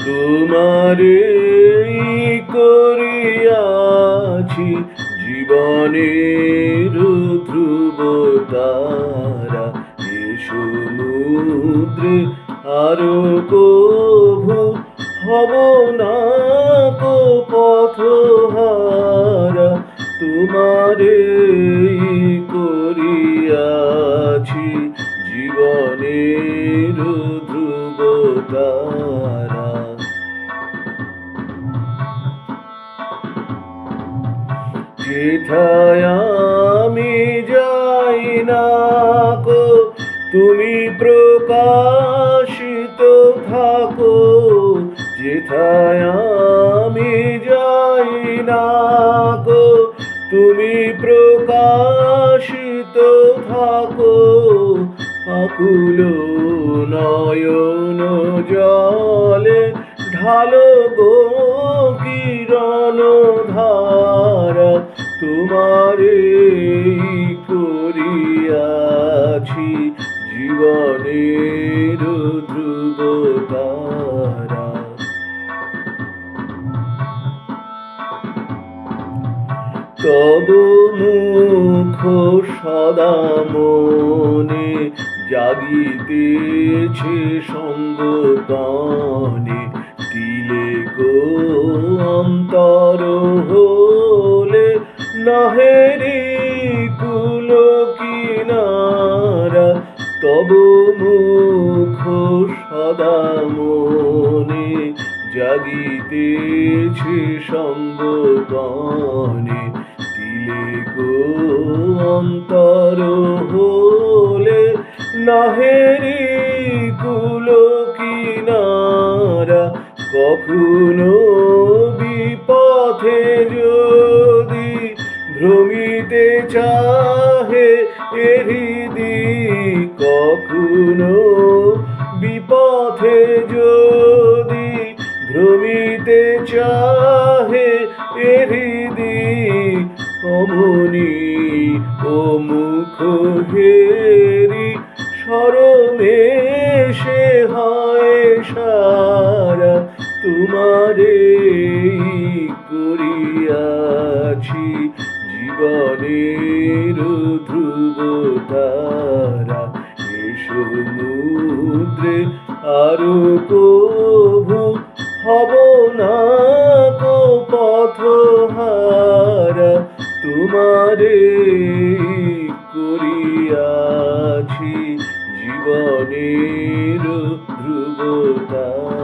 তোমারে করিয়াছি জীবনের ধ্রুব তারা, এ সমুদ্রে আরো কভু হব না কো পথহারা। তোমারে করিয়াছি জীবনের ধ্রুব তারা। যেথায় আমি যাই না কো তুমি প্রকাশিত থাকো, যেথায় আমি যাই না কো তুমি প্রকাশিত থাকো। আকুল নয়ন জলে ঢালো গো কিরণ ধারা, তোমারে করিয়াছি জীবনের ধ্রুব তারা। তব মুখ সদা মনে জাগিতেছে সঙ্গপানে, দিলে গো অন্তর হলে নাহেরি কুল কিনারা। তব মুখ সদা মনে জাগিতেছে সঙ্গপানে, দিলে গো অন্তর হলে নাহেরি কুল কিনারা। কখনো বিপথে যদি ভ্রমিতে চাহে এ হৃদয়, কখনো বিপথে যদি ভ্রমিতে চাহে এ হৃদয়, অমনি ও মুখ হেরি শরমে সে হয় সারা। তোমারে করিয়াছি জীবনের ধ্রুব তারা, এ সমুদ্রে আরো কভু হব না কো পথহারা। তোমারে করিয়াছি জীবনের ধ্রুব তারা।